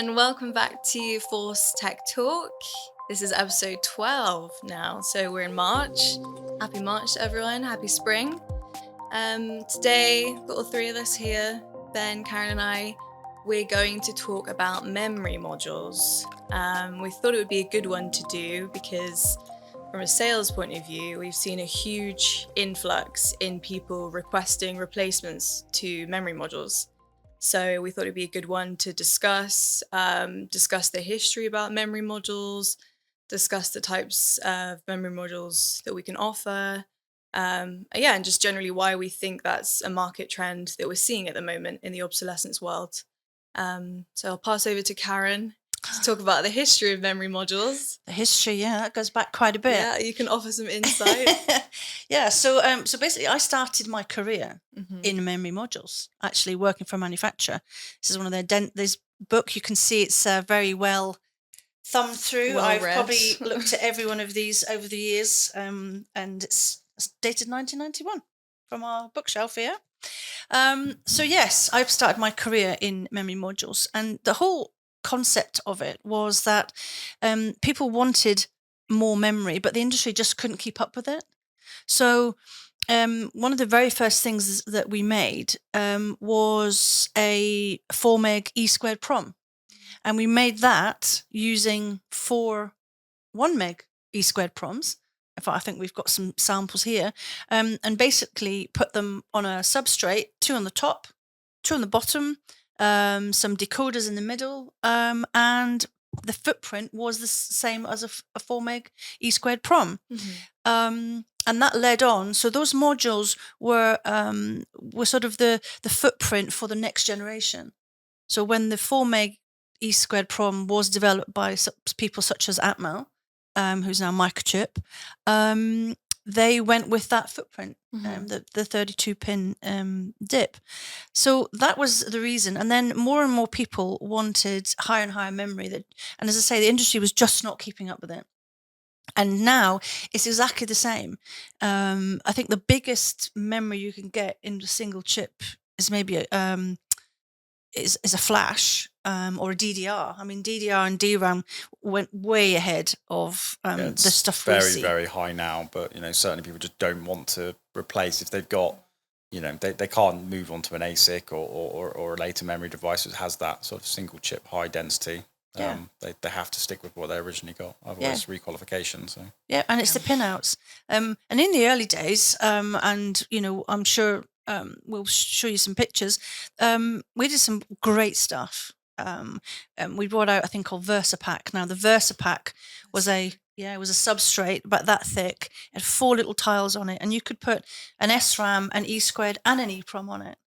and welcome back to Force Tech Talk. This is episode 12 now, so we're in March. Happy March to everyone, happy spring. Today, got all three of us here, Ben, Karen, and I. We're going to talk about memory modules. We thought it would be a good one to do because, from a sales point of view, we've seen a huge influx in people requesting replacements to memory modules. So we thought it'd be a good one to discuss the history about memory modules, discuss the types of memory modules that we can offer, and just generally why we think that's a market trend that we're seeing at the moment in the obsolescence world. So I'll pass over to Karen to talk about the history of memory modules. The history, yeah, that goes back quite a bit. Yeah, you can offer some insight. Yeah, so basically, I started my career in memory modules, actually working for a manufacturer. This is one of their this book. You can see it's very well thumbed through. Well I've read. probably looked at every one of these over the years, and it's dated 1991 from our bookshelf here. So yes, I've started my career in memory modules, and the whole concept of it was that people wanted more memory, but the industry just couldn't keep up with it. So one of the very first things that we made was a 4 meg E squared prom, and we made that using 4 1 meg E squared proms. In fact, I think we've got some samples here, and basically put them on a substrate, 2 on the top, 2 on the bottom, some decoders in the middle, and the footprint was the same as a 4 meg E squared prom. And that led on. So those modules were sort of the footprint for the next generation. So when the 4 meg E squared prom was developed by people such as Atmel, who's now Microchip, they went with that footprint, the 32 pin dip. So that was the reason. And then more and more people wanted higher and higher memory. And as I say, the industry was just not keeping up with it. And now it's exactly the same. I think the biggest memory you can get in a single chip is maybe is a flash or a DDR. I mean, DDR and DRAM went way ahead of the stuff we see. Very high now, but certainly people just don't want to replace if they've got, they can't move on to an ASIC or a later memory device that has that sort of single chip high density. Yeah. They have to stick with what they originally got, otherwise requalification. So and it's the pinouts. And in the early days, and I'm sure we'll show you some pictures. We did some great stuff. We brought out a thing called VersaPack. Now the VersaPack was a substrate about that thick. It had 4 little tiles on it, and you could put an SRAM, an E squared, and an EEPROM on it.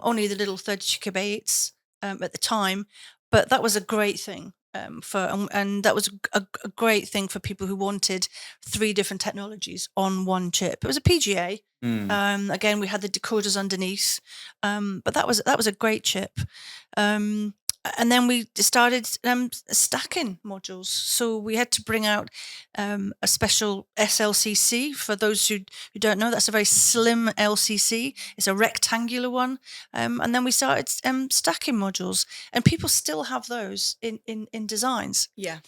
Only the little 32 KB 8s at the time, but that was a great thing. And that was a great thing for people who wanted 3 different technologies on one chip. It was a PGA. Again, we had the decoders underneath, but that was a great chip. And then we started stacking modules. So we had to bring out a special SLCC. For those who don't know, that's a very slim LCC. It's a rectangular one. And then we started stacking modules. And people still have those in designs. Yeah.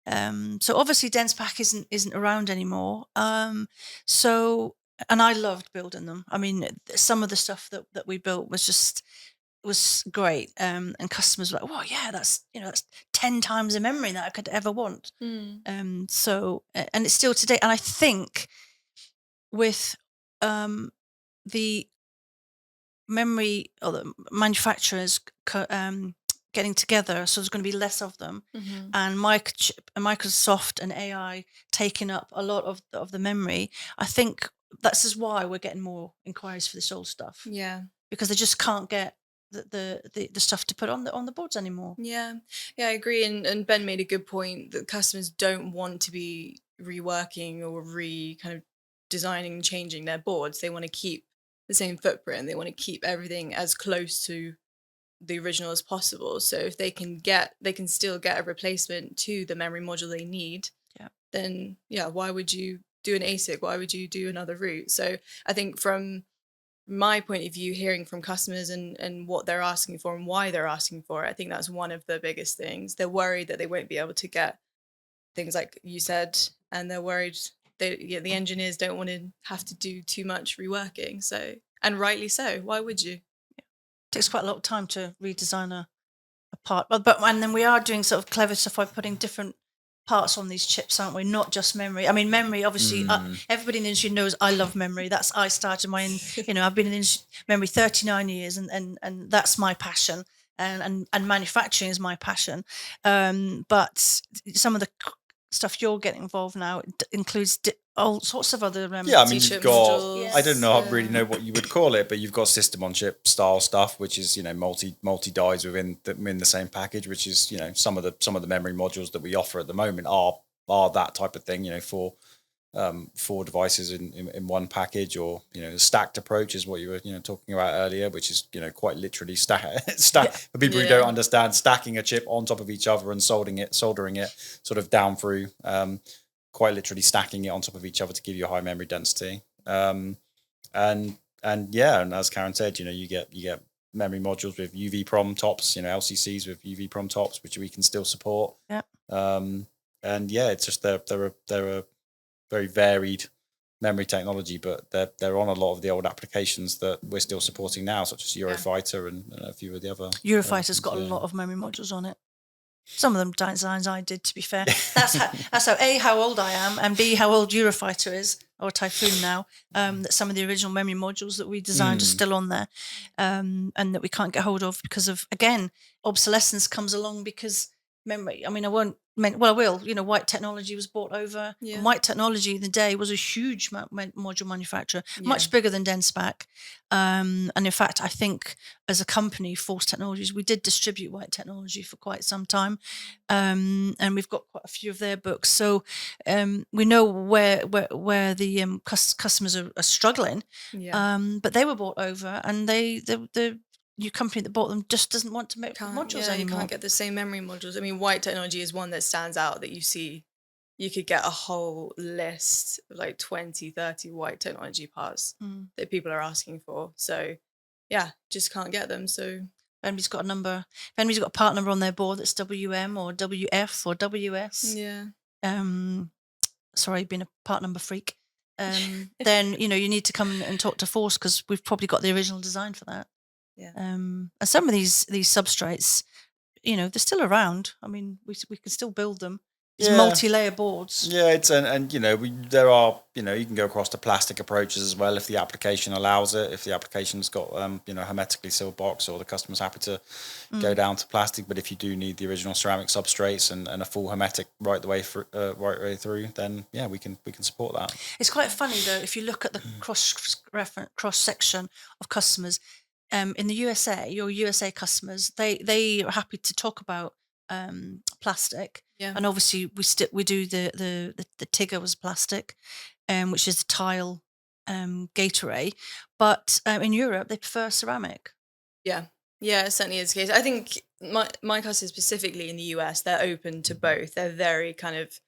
So obviously dense pack isn't around anymore. And I loved building them. I mean, some of the stuff that we built was great, and customers were like, "Well, yeah, that's 10 times the memory that I could ever want." So and it's still today. And I think with the memory or the manufacturers getting together, so there's going to be less of them, and Microsoft and AI taking up a lot of the memory. I think that's just why we're getting more inquiries for this old stuff. Yeah, because they just can't get the stuff to put on the boards anymore. Yeah, I agree. And Ben made a good point that customers don't want to be reworking or kind of designing and changing their boards. They want to keep the same footprint. They want to keep everything as close to the original as possible. So if they can still get a replacement to the memory module they need, then why would you do an ASIC? Why would you do another route? So I think from my point of view, hearing from customers and what they're asking for and why they're asking for it, I think that's one of the biggest things. They're worried that they won't be able to get things like you said, and they're worried the engineers don't want to have to do too much reworking. So, and rightly so. Why would you? It takes quite a lot of time to redesign a part, but and then we are doing sort of clever stuff by putting different parts on these chips, aren't we? Not just memory. I mean, memory. Obviously, everybody in the industry knows I love memory. I started I've been in memory 39 years, and that's my passion. And manufacturing is my passion. But some of the stuff you're getting involved now includes all sorts of other yeah, I mean, C-chip you've got, modules. I don't know, really know what you would call it, but you've got system on chip style stuff, which is, multi dies within the same package, which is, some of the memory modules that we offer at the moment are that type of thing, for devices in one package, or the stacked approach is what you were talking about earlier, which is quite literally stack for people who don't understand, stacking a chip on top of each other and soldering it sort of down through, quite literally stacking it on top of each other to give you a high memory density. And as Karen said, you get memory modules with UV-prom tops, LCCs with UV-prom tops, which we can still support. It's just they're a very varied memory technology, but they're on a lot of the old applications that we're still supporting now, such as Eurofighter and a few of the other. Eurofighter's got a lot of memory modules on it. Some of them designs I did, to be fair. That's how A, how old I am, and B, how old Eurofighter is, or Typhoon now. That some of the original memory modules that we designed are still on there, and that we can't get hold of because of, again, obsolescence comes along because memory. I mean, I won't. Well, I will. White Technology was bought over. Yeah. And White Technology in the day was a huge module manufacturer, much bigger than Denspac. And in fact, I think as a company, Force Technologies, we did distribute White Technology for quite some time, and we've got quite a few of their books. So we know where the customers are struggling. But they were bought over, and the your company that bought them just doesn't want to make modules anymore. You can't get the same memory modules. I mean, White Technology is one that stands out, that you see. You could get a whole list of like 20, 30 White Technology parts that people are asking for. So, just can't get them. So, if anybody's got a part number on their board that's WM or WF or WS. Sorry, being a part number freak. Then you need to come and talk to Force, because we've probably got the original design for that. And some of these substrates, they're still around. I mean, we can still build them. These multi-layer boards. Yeah, it's and there are you can go across to plastic approaches as well if the application allows it. If the application's got hermetically sealed box, or the customer's happy to go down to plastic. But if you do need the original ceramic substrates and a full hermetic right the way through, then we can support that. It's quite funny though, if you look at the cross section of customers. In the USA, your USA customers, they are happy to talk about plastic, and obviously we do the Tigger was plastic, which is a tile gate array, but in Europe they prefer ceramic. Yeah, it certainly is the case. I think my customers specifically in the US, they're open to both. They're very kind of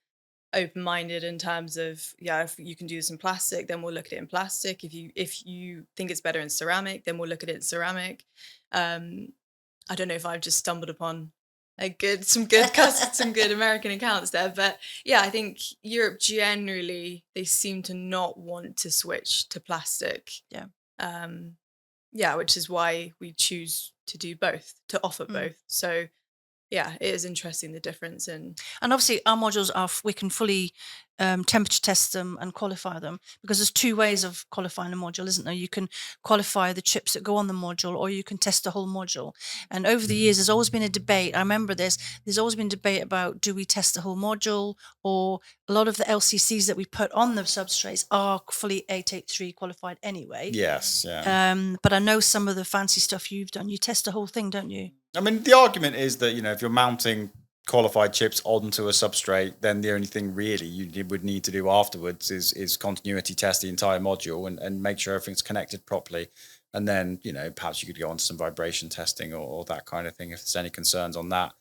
open-minded in terms of if you can do this in plastic, then we'll look at it in plastic. If you think it's better in ceramic, then we'll look at it in ceramic. I don't know if I've just stumbled upon some good American accounts there, but I think Europe generally, they seem to not want to switch to plastic. Which is why we choose to do both, to offer both. So it is interesting, the difference in. And obviously our modules we can fully temperature test them and qualify them, because there's two ways of qualifying a module, isn't there? You can qualify the chips that go on the module, or you can test the whole module. And over the years, there's always been a debate. I remember there's always been debate about, do we test the whole module, or a lot of the LCCs that we put on the substrates are fully 883 qualified anyway. Yes, yeah. But I know some of the fancy stuff you've done, you test the whole thing, don't you? I mean, the argument is that, if you're mounting qualified chips onto a substrate, then the only thing really you would need to do afterwards is continuity test the entire module and make sure everything's connected properly. And then, perhaps you could go on to some vibration testing or that kind of thing if there's any concerns on that.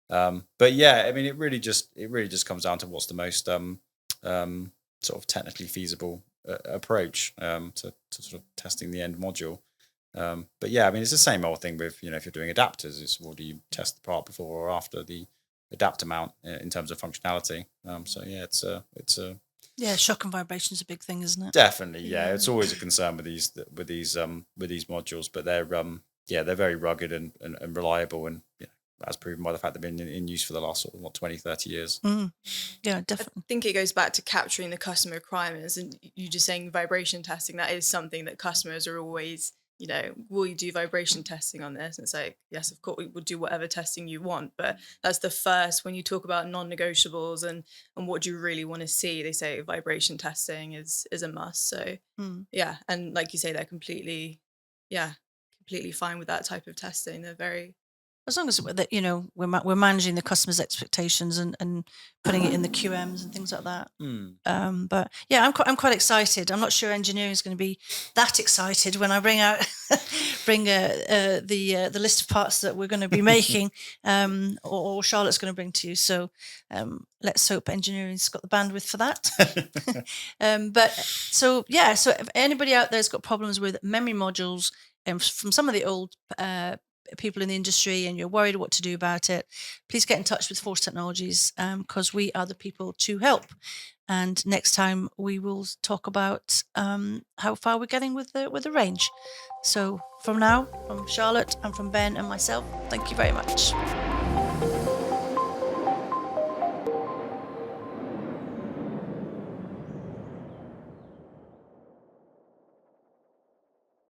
But I mean, it really just comes down to what's the most sort of technically feasible approach to sort of testing the end module. But yeah, I mean, it's the same old thing with, if you're doing adapters, is what do you test the part before or after the adapter mount in terms of functionality? So yeah, it's a Yeah, shock and vibration is a big thing, isn't it? definitely, yeah. It's always a concern with these modules, but they're very rugged and reliable, and as proven by the fact they've been in use for the last sort of 20, 30 years. Yeah, definitely. I think it goes back to capturing the customer requirements, and you just saying vibration testing. That is something that customers are always, will you do vibration testing on this? And it's like, yes, of course, we will do whatever testing you want. But that's the first, when you talk about non-negotiables and what do you really want to see, they say vibration testing is a must. So yeah. And like you say, they're completely fine with that type of testing. They're very, As long as we're managing the customer's expectations and putting it in the QMs and things like that. But yeah, I'm quite excited. I'm not sure engineering is going to be that excited when I bring out the list of parts that we're going to be making, or Charlotte's going to bring to you. So let's hope engineering's got the bandwidth for that. So if anybody out there's got problems with memory modules from some of the old people in the industry and you're worried what to do about it, please get in touch with Force Technologies, because we are the people to help. And next time we will talk about how far we're getting with the range. So from Charlotte and from Ben and myself, thank you very much.